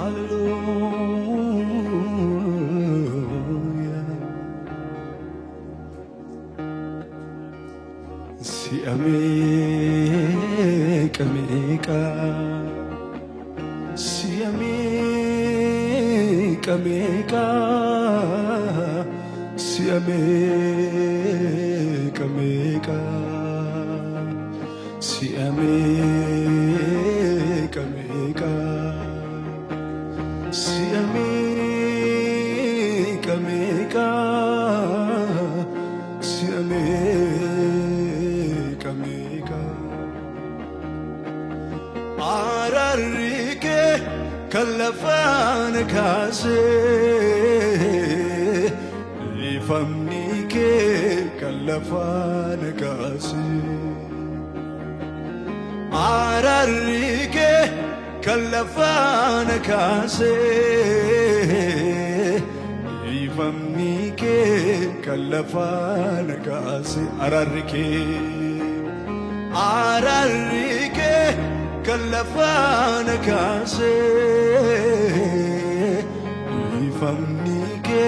Hallelujah. Siameka meka, siameka meka, siameka meka, siameka meka, siameka meka, siameka meka. Ararike kalafan kase, ifamnike kalafan kase. Ararike kalafan kase, ifamnike kalafan kase. Ararike, ararike kalafan kase, ifamnike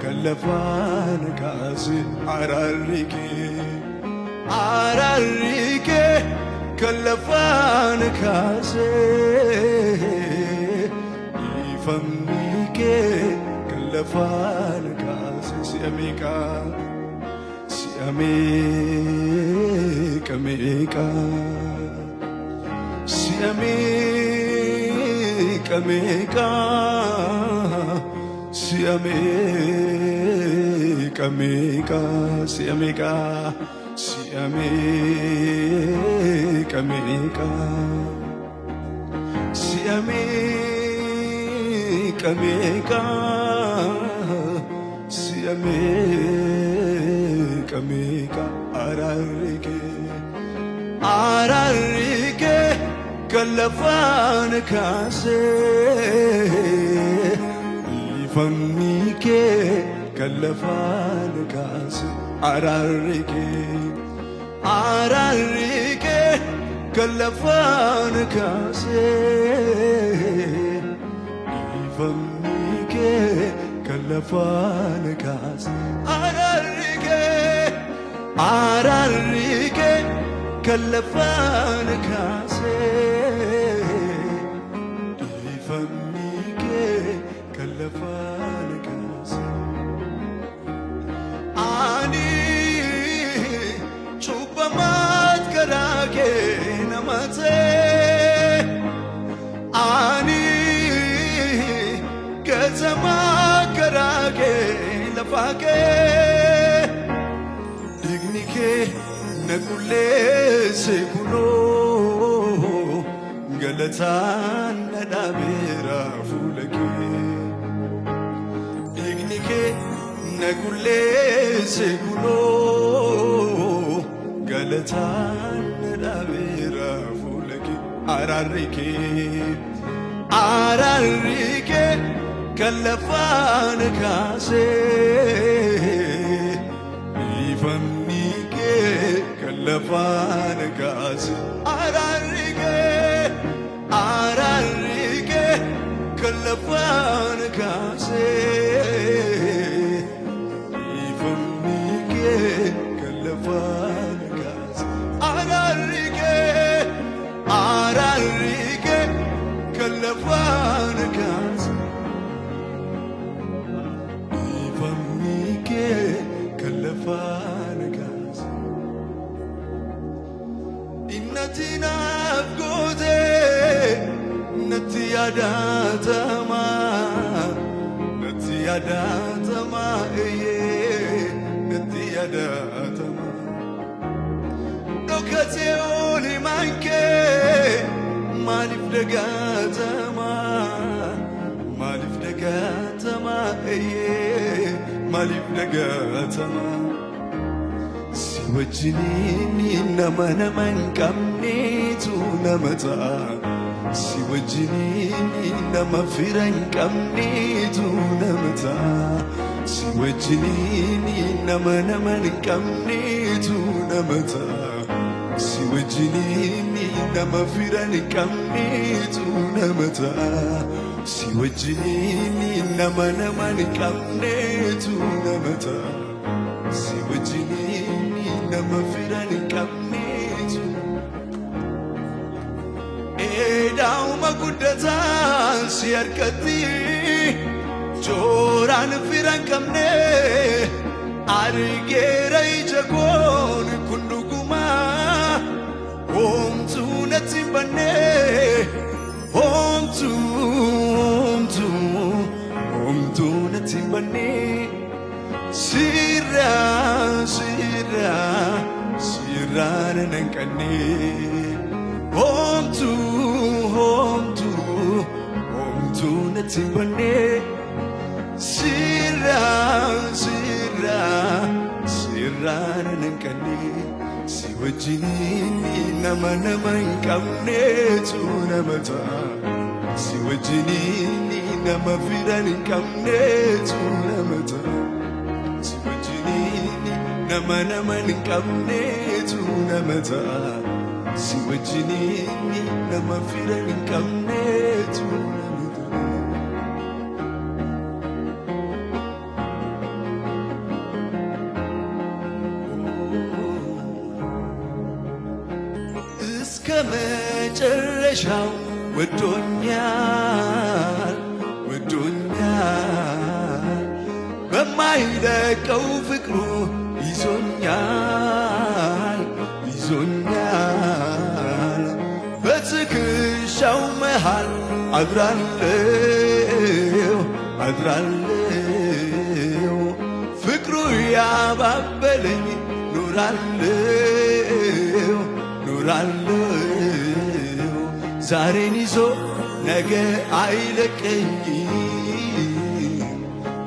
kalafan kase. Ararike, ararike kalafan kase, ifamnike kalafan kase. Siameka, siameka meka, siameka meka, siameka meka, siameka, siameka meka, siameka meka, siameka meka. Ararike, ararike kalafan kase, ifamnike kalafan kase. Ararike, ararike kalafan kase, ifamnike kalafan kase. Ararike, ararike kalafan kase, ifamnike kalafan kase. Ani chupamat karake namate, ani katama karake lafake. Dignike nagule sekuno, galatan nadabera fulake. Dignike nagule sekuno, galatan nadabera fulake. Ararike, ararike kalafan kase, ifamnike kalafan kase. Ararike, ararike kalafan kase, ifamnike kalafan kase. Ararike, ararike kalafan kase, ifamnike kalafan kase. Innati nafgote natti yadatama, natti yadatama, natti yadatama. Dokate oli manke malif dagatama, malif dagatama, malif dagatama. Siwajini nama naman kamnitu namata, siwajini nama firan kamnitu namata, siwajini nama naman kamnitu namata, siwajini nama firan kamnitu namata, si wajjini nama hin qabneetu namata si wajjini nama firan hin qabneetu eedauma guddataan si harkatti jooraan firan qabne argeera ija koon kun dhuguma homtuu natti hin banne homtuu natti hin banne sirraa nan hanqanne homtuu natti hin banne sirraa nan hanqanne si wajjini nama hin qabneetu namata si wajjini nama firan hin qabneetu namata si wajjini nama hin qabneetu namata si wajjini nama firan hin qabneetu namata ከመጨረሻው ወዶኛል በማይለቀው ፍቅሩ ይዞኛል በትከሻው መሃል አድራለሁ ፍቅሩ ያባበለኝ ኖራለሁ ዛሬን ይዞ ነገ አይለቀኝ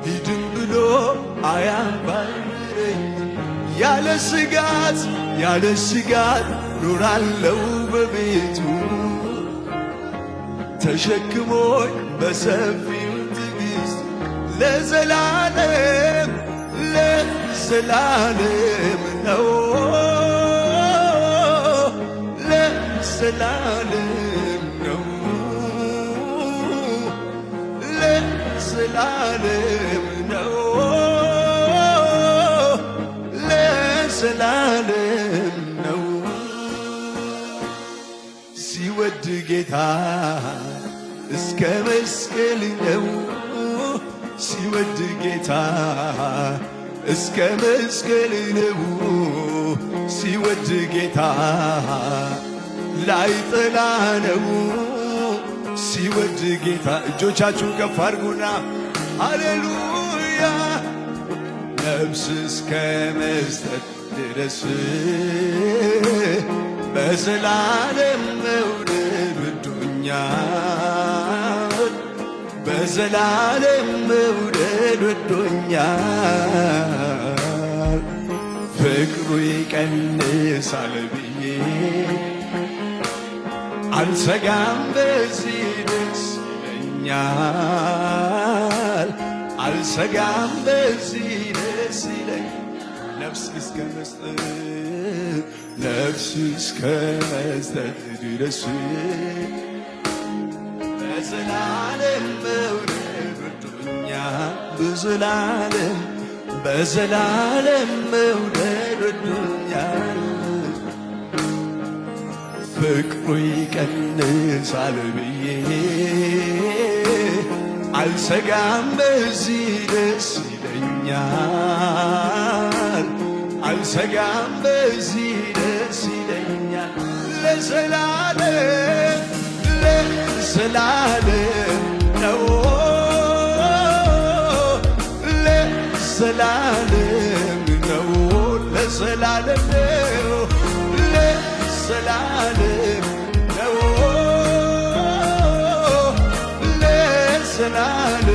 ሂድም ብሎ አያባርረኝ ያለ ስጋት ኖራለው በቤቱ ተሸክሞኝ በሰፊው ትዕግስት ለዘላለም ነው ለዘላለም ነው ለዘላለም ነው ለዘላለም ነው ሲወድ ጌታ እስከ መስቀል ነው ሲወድ ጌታ እስከ መስቀል ነው ሲወድ ጌታ ላይጠላ ነው ሲወድ ጌታ እጆቻችሁን ከፍ አድርጉና ሃሌሉያ ነፍስ እስከ መስጠት ድረስ በዘላለም መውደድ ወዶኛል በዘላለም መውደድ ወዶኛል ፍቅሩ ይቀንሳል ብዬ አልሰጋም በዚህ ደስ ይለኛል አልሰጋም በዚህ ደስ ይለኛል ነፍስ እስከ መስጠት ድረስ በዘላለም መውደድ ወዶኛል በዘላለም መውደድ ወዶኛል ፍቅሩ ይቀንሳል ብዬ አልሰጋም በዚህ ደስ ይለኛል አልሰጋም በዚህ ደስ ይለኛል ለዘላለም ነው ለዘላለም ነው ለዘላለም ነው ለዘላለም ነው ለዘላለም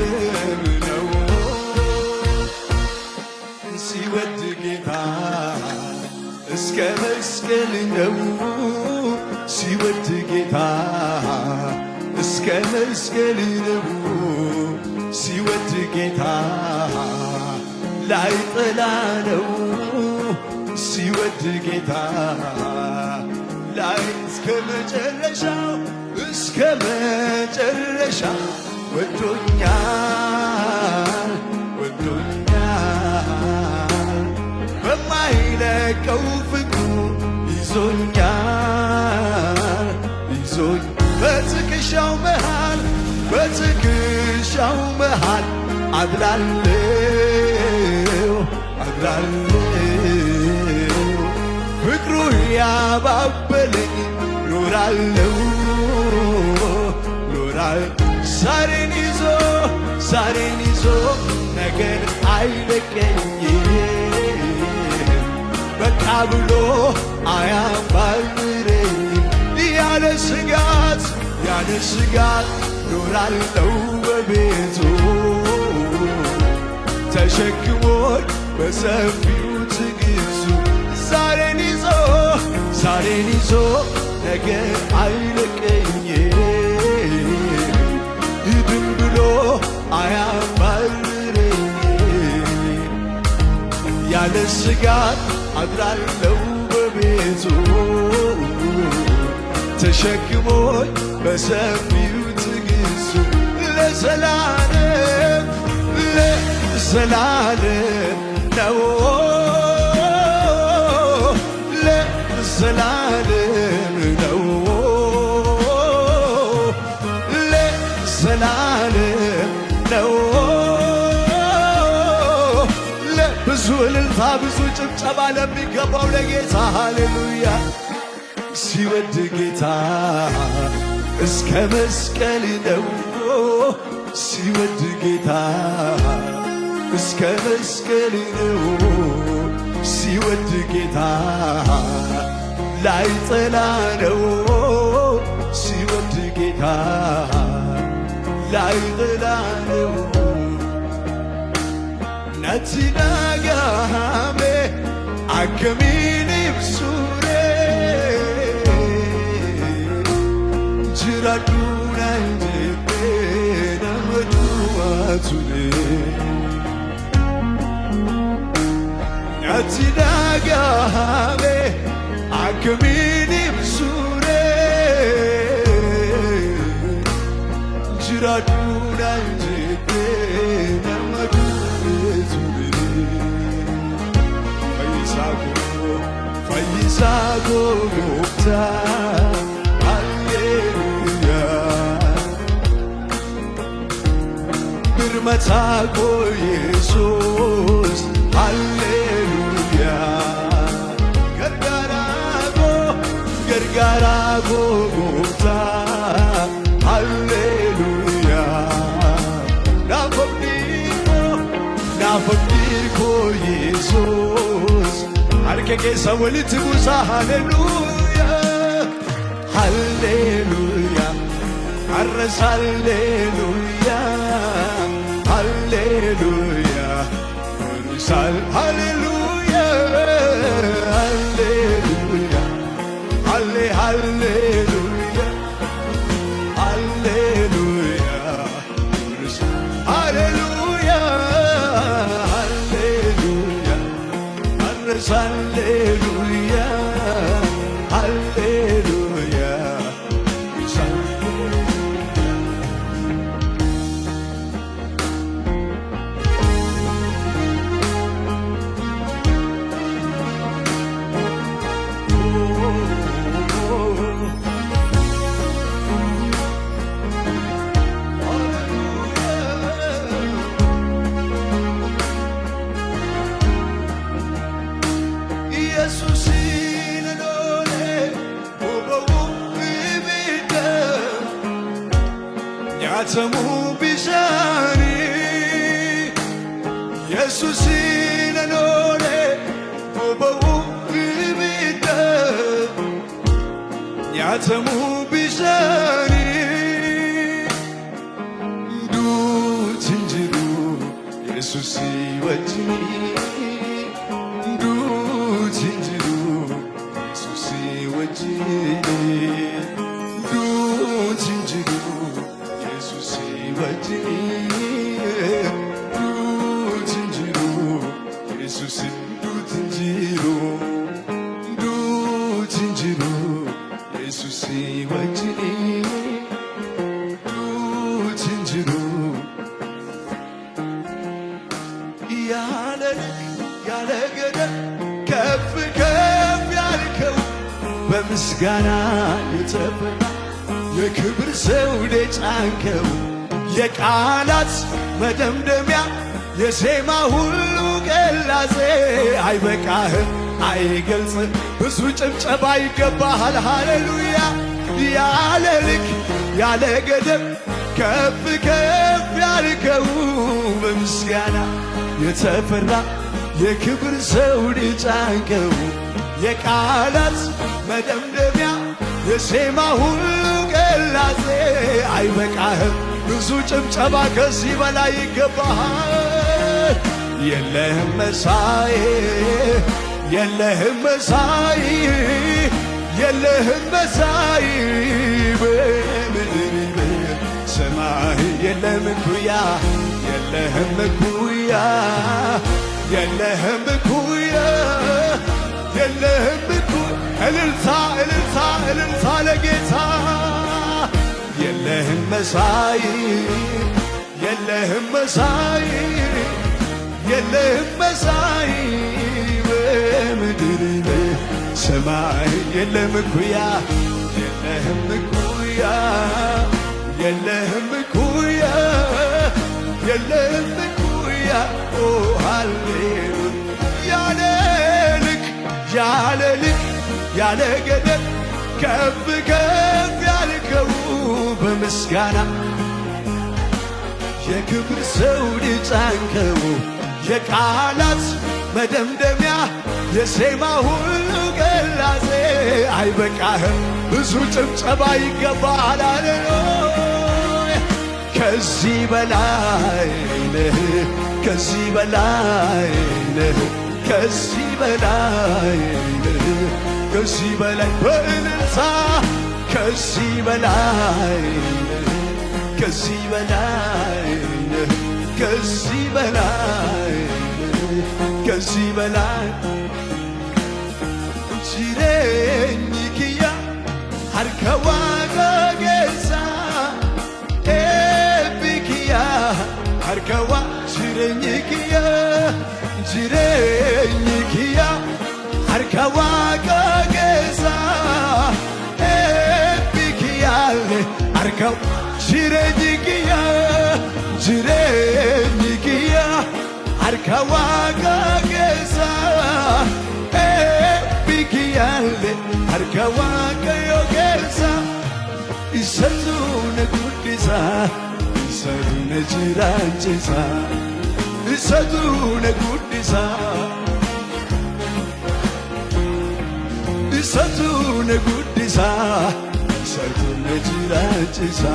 ነው ሲወድ ጌታ እስከ መስቀል ነው ሲወድ ጌታ እስከ መስቀል ነው ሲወድ ጌታ ላይጠላ ነው ሲወድ ጌታ ላይ እስከ መጨረሻው ወዶኛል ወዶኛል በማይለቀው ፍቅሩ ይዞኛል ይዞኝ በትከሻው መሃል አድራለሁ ፍቅሩ ያባበለኝ ኖራለሁ ዛሬን ይዞ ነገር አይለቀኝም በቃ ብሎ አያባርረኝም ያለ ስጋት ኖራለሁ በቤቱ ተሸክሞኝ በሰፊው ትዕግሥቱ ዛሬን ይዞ ነገር አይለቀኝም ይድን ብሎ አያባርረኝም ያለ ስጋት አድራለሁ በቤቱ ተሸክሞኝ በሰፊው ትዕግሥቱ ለዘላለም ነው ለዘላለም ነው ለዘላለም ነው ብዙ እልልታ ብዙ ጭብጨባ ለሚገባው ለጌታ ሃሌሉያ ሲወድ ጌታ እስከ መስቀል ነው ሲወድ ጌታ እስከ መስቀል ነው ሲወድ ጌታ ላይጠላ ነው ሲወድ ጌታ ላይጠላ ነው ናቲናጋሜ አከሚን ብሱሬ ጅራዱና እንጀቤ ናመዱዋቱኔ ናቲናጋሜ አከሚን ብሱሬ ጅራዱና እንጀቤ ፈይሳጎ ጎፍታ ሃሌሉያ ብርመታጎ ኢየሱስ ሃሌሉያ ገርጋራጎ ጎፍታ ሃሌሉያ ናፈቅዲርኮ ኢየሱስ አርከ keessa walitti buusaa ሃሌሉያ har'as ሃሌሉያ ሃሌሉያ ሃሌሉያ ሃሌሉያ ሃሌሉያ ሃሌሉያ ሃሌሉያ ሃሌሉያ ሃሌሉያ Nyaatamu bishaani Yesuusin anoole boba'u ibidda Nyaatamu bishaani duutin jiru Yesuusi wajjini duutin jiru Yesuusi wajjini duutin jiru Jesus, በምስጋና የተፈራ የክብር ዘውድ የጫንከው የቃላት መደምደሚያ የዜማ ሁሉ ቅላጼ አይበቃህም አይገልጽም ብዙ ጭብጨባ ይገባሃል። ሃሌሉያ ያለ ልክ ያለ ገደብ ከፍ ከፍ ያልከው በምስጋና የተፈራ የክብር ዘውድ የጫንከው የቃላት መደምደሚያ የዜማ ሁሉ ቅላጼ አይበቃህም ብዙ ጭብጨባ ከዚህ በላይ ይገባሃል። የለህም መሳይ የለህም መሳይ የለህም መሳይ በምድር በሰማይ የለህም እኩያ የለህም እኩያ የለህም እኩያ የለህም እኩያ እልልታ እልልታ እልልታ ለጌታ የለህም መሳይ የለህም መሳይ የለህም መሳይ በምድር በሰማይ የለህም እኩያ የለህም እኩያ የለህም እኩያ የለህም እኩያ ኦ ሃሌሉያ ያለ ልክ ያለ ልክ ያለ ገደብ ከፍ ከፍ ያልከው በምስጋና የክብር ዘውድ ጫንከው የቃላት መደምደሚያ የዜማ ሁሉ ቅላጼ አይበቃህም ብዙ ጭብጨባ ይገባሃል። ሃሌሉያ ከዚህ በላይ ነህ ከዚህ በላይ ነህ ከዚህ በላይ ነህ ከዚህ በላይ በእልልታ ከዚህ በላይ ነህ ከዚህ በላይ ነህ ከዚህ በላይ ነህ ከዚህ በላይ jireenya kiyya harka Waaqa keessa eebbi kiyya harka jireenyi kiyya harka Waaqa keessa eebbi kiyya harka jireenyi kiyya harka Waaqa keessa eebbi kiyya harka Waaqayyo keessa isatu na guddisa isatu na jiraachisa isatu na guddisa isatu na guddisa isatu na jiraachisa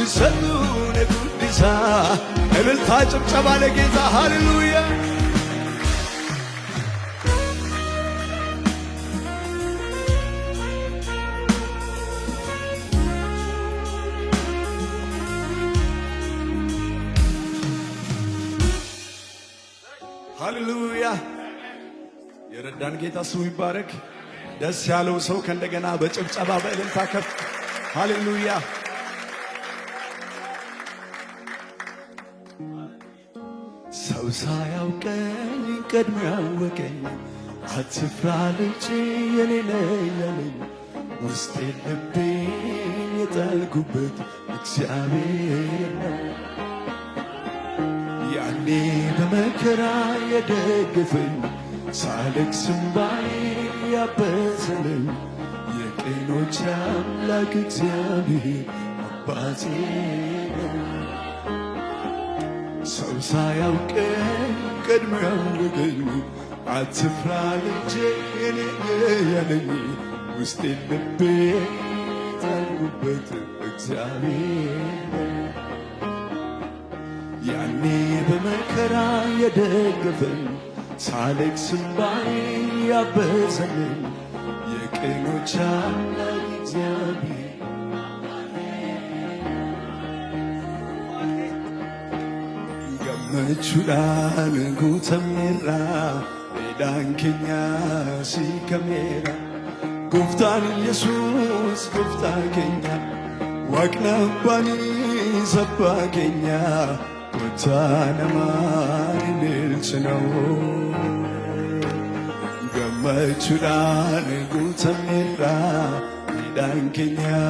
isatu na guddisa እልልታ ጭብጨባ ለጌታ ሃሌሉያ ሃሌሉያ የረዳን ጌታ ስሙ ይባረክ። ደስ ያለው ሰው ከእንደገና በጭብጨባ በእልልታ ከፍ ሃሌሉያ ሰው ሳያውቀኝ ቀድሞ ያወቀኝ አትፍራ ልጄ የኔ ነህ ያለኝ ውስጤ ልቤን የጣልኩበት እግዚአብሔር ነው። ያኔ በመከራ የደገፈኝ ሳለቅስ እንባዬን ያበሰለኝ የቅኖች አምላክ እግዚአብሔር አባቴ ነው። ሰው ሳያውቀኝ ቀድሞ ያወቀኝ አትፍራ ልጄ የኔ ነህ ያለኝ ውስጤ ልቤን የጣልኩበት እግዚአብሔር ነው። ያኔ በመከራ የደገፈኝ ሳለቅስ እንባዬን ያበሰለኝ የቅኖች አምላክ እግዚአብሔር gammachuudhaan guutameera midhaan keenya siikameera gooftaan Yesuus gooftaa keenya waaqni abbaanis abbaa keenya kottaa namaan hin ilchinoo gammachuudhaan guutameera midhaan keenya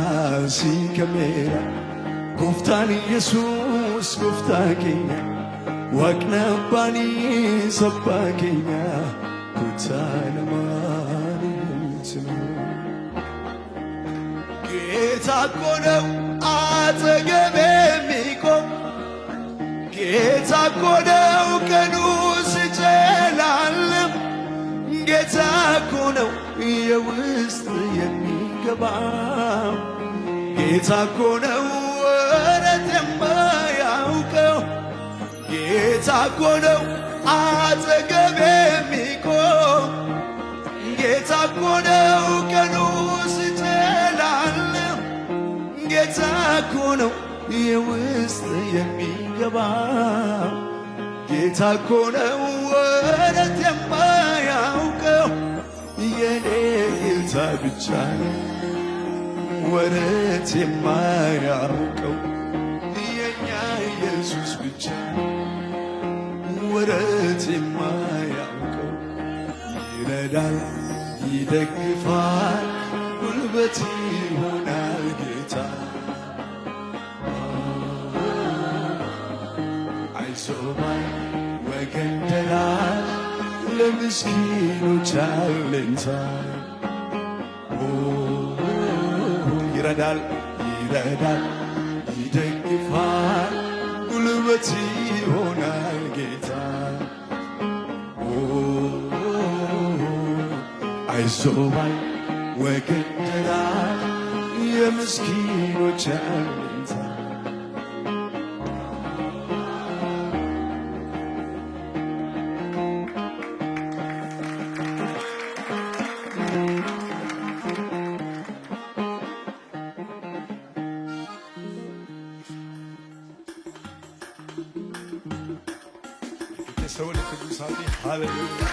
siikameera gooftaan Yesuus gooftaa keenya waaqni abbaan abbaa keenya kutaa namaan himu ጌታ እኮ ነው አጠገቤ የሚቆም ጌታ እኮ ነው ቀኑ ሲጨልም ጌታ እኮ ነው የውስጥ የሚገባው ጌታ እኮ ነው ወረት የማያውቀው ጌታ እኮ ነው አጠገቤ የሚቆም ጌታ እኮ ነው ቀኑ ሲጨልም ጌታ እኮ ነው የውስጥ የሚገባው ጌታ እኮ ነው ወረት የማያውቀው የኔ ጌታ ብቻ ነው ወረት የማያውቀው የኛ ኢየሱስ ብቻ ወረት የማያውቀው ይረዳል ይደግፋል ጉልበት ይሆናል ጌታ አይዞህ ወገን ደራሽ ለምስኪኖች አለኝታ ይረዳል ይረዳል ይደግፋል ጉልበት ይሆናል ጌታ አይዞህ ወገን ደራሽ የምስኪኖች አለኝታ ሰው ለቅዱሳን ሃሌሉያ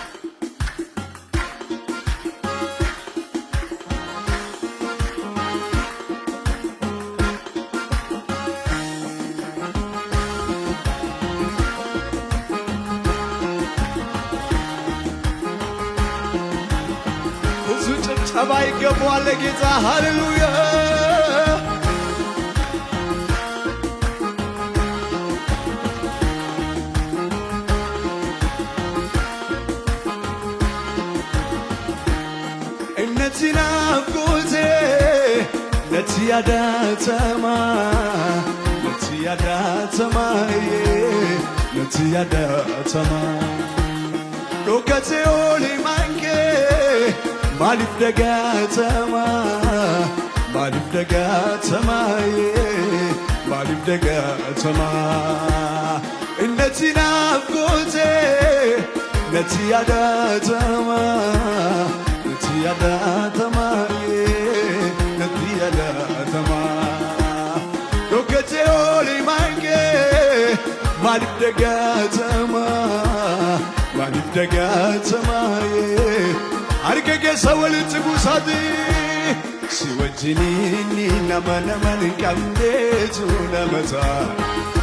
ብዙ ጭብጨባ ይገባዋል ለጌታ ሃሌሉያ ናፍቆቴ ለትያዳተማ ለትያዳተማ ዶከቴ ኦሊማንኬ ማሊፍ ደጋተማ ማሊፍ ደጋተማ እነቲ ናፍቆቴ ለትያዳተማ ነትያዳተማ ዶከቴ ኦሊማንኬ ማሊፍ ደጋተማ አርገጌ ሰወልት ጉሳቲ ሲወጅኒኒ ነመነመን ቀምዴቱ ነመታ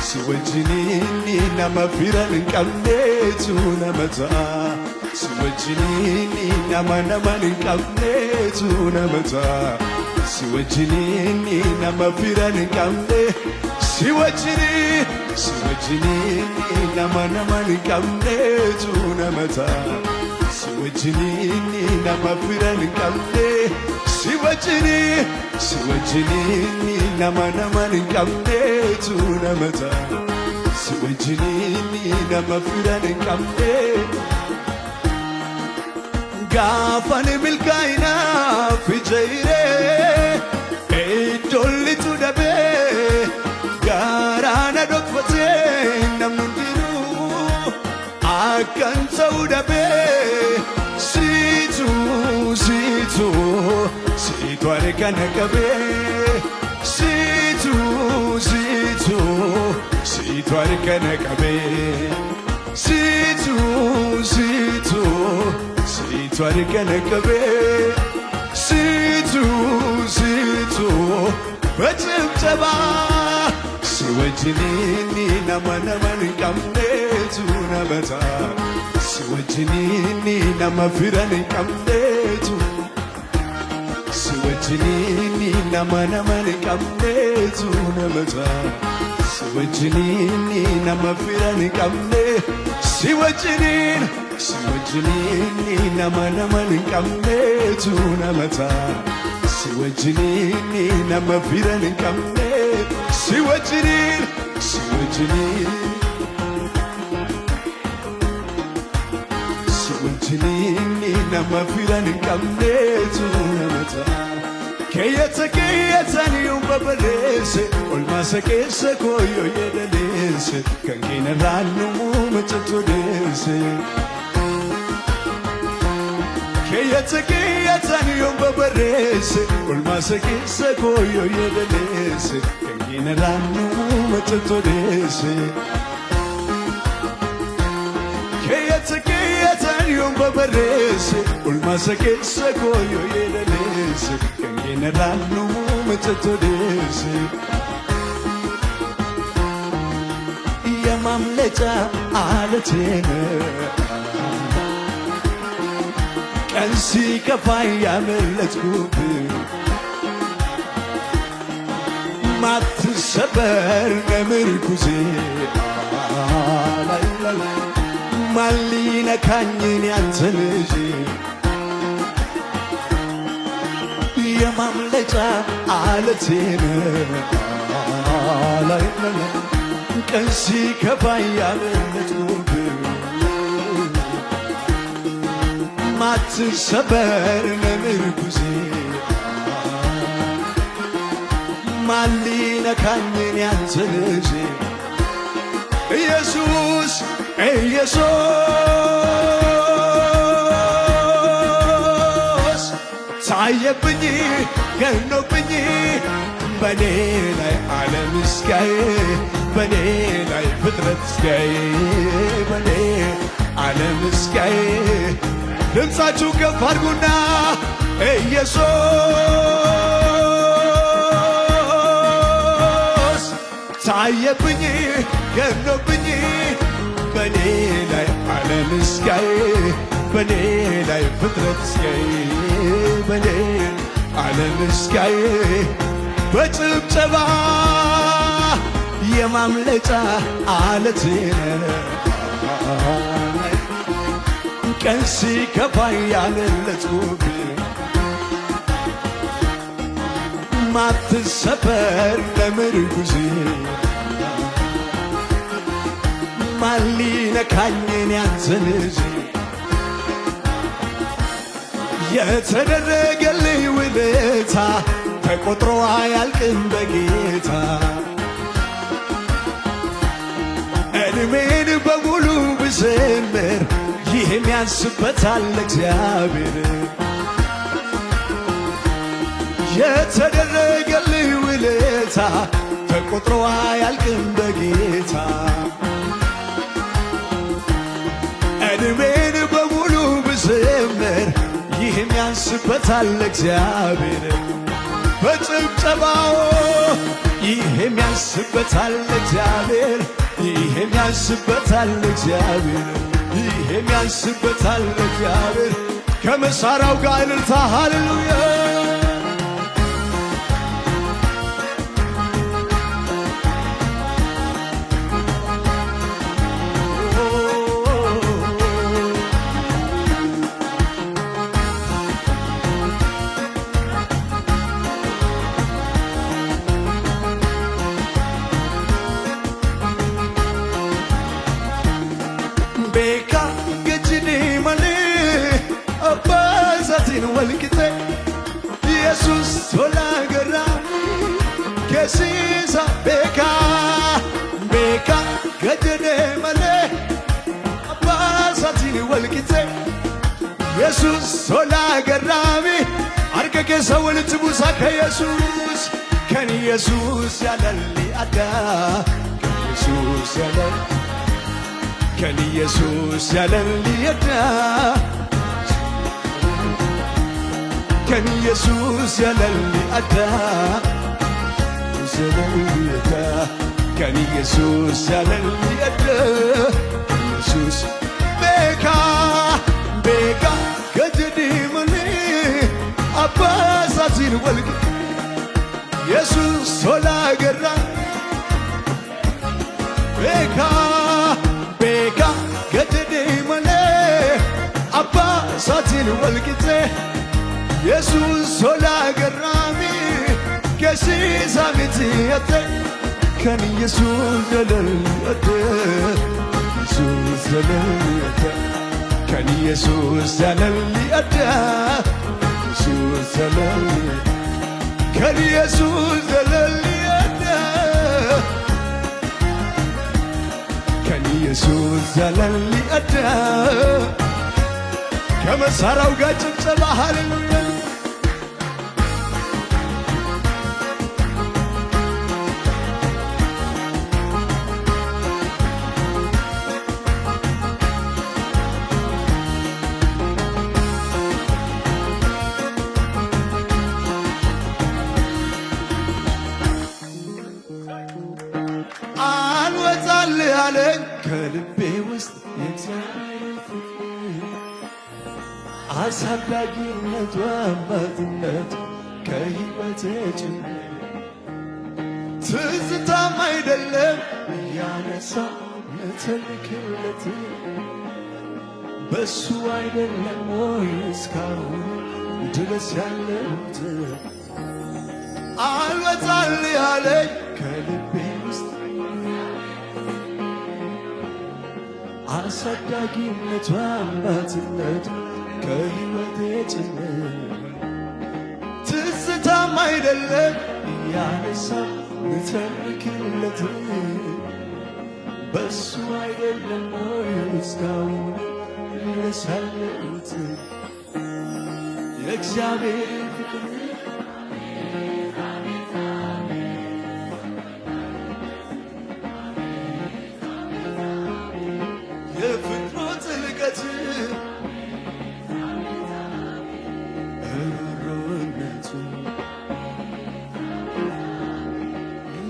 ሲወጅኒኒ ነመፊረን ቀምዴቱ ነመታ ሲወጅኒኒ ነመነመን ቀምዴቱ ነመታ ሲወጅኒኒ ነመፊረን ቀምዴ ሲወጅኒኒ ነመነመን ቀምዴቱ ነመታ ሲወጅኒኒ ነመፊረን ቀምዴ ሲወጅኒኒ ነመነመን ቀምዴቱ ነመታ ሲወጅኒኒ ነመፊረን ቀምዴ ጋፋን ሚልካይና ፊጀይሬ ኢጆሊቱ ደቤ ጋራና ዶክፈቴ ነምንዲኑ አከን ሰው ደቤ ሲቱ አርገነ ቀቤ ሲቱ አርገነ ቀቤ ሲቱ አርገነ ቀቤ ሲቱ በጭብጨባ ሲወጅኒኒ ነመነመን ቀምዴቱ namata si wajjiniin nama firan hin qabneetu si wajjiniin nama hin qabneetu namata si wajjiniin nama firan hin qabne si wajjiniin nama hin qabneetu namata si wajjiniin nama firan hin qabne si wajjiniin nama firan hin qabneetu namata keeyyatanii babareesse olmaasa keessa kooyyoo yeedaleesse kan keenya raannumuu machattoleesse keeyyatanii babareesse olmaasa keessa kooyyoo yeedaleesse kan keenya raannumuu machattoleesse keeyyatanii babareesse olmaasa keessa kooyyoo yeedaleesse kan keenya raannumuu machattoleesse የማምለጫ አለቴን ቀን ሲከፋኝ ያመለጥኩብህ ማትሰበር ምርኩዜ ማን ሊነካኝን ያንተን ልጅ የማምለጫ አለቴን ቀን ሲከፋኝ ያመለጥኩብህ ማትሰበር ምርኩዜ ማን ሊነካኝን ያንተን ልጅ ኢየሱስ ታየብኝ ገኖብኝ በኔ ላይ ዓለም እስኪያይ በኔ ላይ ፍጥረት እስኪያይ በኔ ዓለም እስኪያይ ድምፃችሁ ከፍ አድርጉና ኢየሱስ ታየብኝ ገኖብኝ በኔ ላይ ዓለም እስኪያይ በኔ ላይ ፍጥረት እስኪያይ በኔ ዓለም እስኪያይ በጭብጨባ የማምለጫ አለቴን ቀን ሲከፋኝ ያመለጥኩብህ ማትሰበር ለምርኩዜ ማን ሊነካኝን ያንተን ልጅ የተደረገልኝ ውለታ ተቆጥሮ አያልቅም በጌታ ዕድሜን በሙሉ ብዘምር ይህም ያንስበታል እግዚአብሔር የተደረገልኝ ውለታ ተቆጥሮ አያልቅም በጌታ ዕድሜን በሙሉ ብዘምር ይህም ያንስበታል እግዚአብሔር በጭብጨባው ይህም ያንስበታል እግዚአብሔር ይህም ያንስበታል እግዚአብሔር ይህም ያንስበታል እግዚአብሔር ከመሳሪያው ጋር እልልታ ሃሌሉያ ወልቂጤ ኢየሱስ ቶላገራ ከሲሳ ቤካ ገጀኔ መሌ አባሳቲን ወልቂጤ ኢየሱስ ቶላገራሚ አርገጌ ሰውልት ቡሳ ከኢየሱስ ከን ኢየሱስ ያለሊ አዳ ከኢየሱስ ያለሊ ከን ኢየሱስ ያለሊ አዳ كان يسوس يلالي أدا كان يسوس يلالي أدا ኢየሱስ ቤካ ቤካ ገድዲምን አባሳሲን ወልቅ ኢየሱስ ሶላ ገራ ቤካ ቤካ ገድዲምን አባሳሲን ወልቅቴ ኢየሱስ ሶላ ገራሚ ከሲሳሚት የተ ከን ኢየሱስ ዘለልየተ ኢየሱስ ዘለልየተ ከን ኢየሱስ ዘለልየተ ኢየሱስ ዘለልየተ ከን ኢየሱስ ዘለልየተ ከን ኢየሱስ ዘለልየተ ከመሳራው ጋር ጭብጨባ ሃሌሉያ አልወጣልህ አለኝ ከልቤ ውስጥ የእግዚአብሔር ፍቅር አሳዳጊነቱ አባትነቱ ከሕይወቴ ጭምር ትዝታም አይደለም እያነሳ ምትልክለት በሱ አይደለም ወይ እስካሁን ድረስ ያለሁት አልወጣልህ አለኝ ከልቤ ውስጥ አሳዳጊነቱ አባትነቱ ከሕይወቴ ጭምር ትዝታም አይደለም እያነሳ ምተርክለት በሱ አይደለም ወይ እስካሁን ድረስ ያለሁት የእግዚአብሔር ፍቅር የፍቅሩ ጥልቀት ሩሩነቱ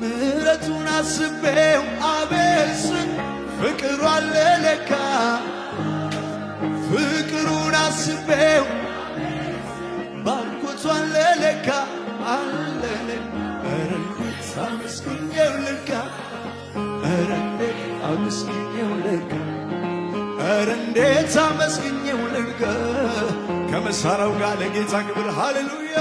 ምሕረቱን አስቤው አቤስ ፍቅሩ አለ ለካ ፍቅሩን አስቤው ባርኮቱ አለ ለካ አለ ኧረ እንዴት አመስግኜው ልርካ ኧረ እንዴት አመስግኜው ልርካ ኧረ እንዴት አመስግኜው ልርካ ከመሳሪያው ጋር ለጌታ ክብር ሃሌሉያ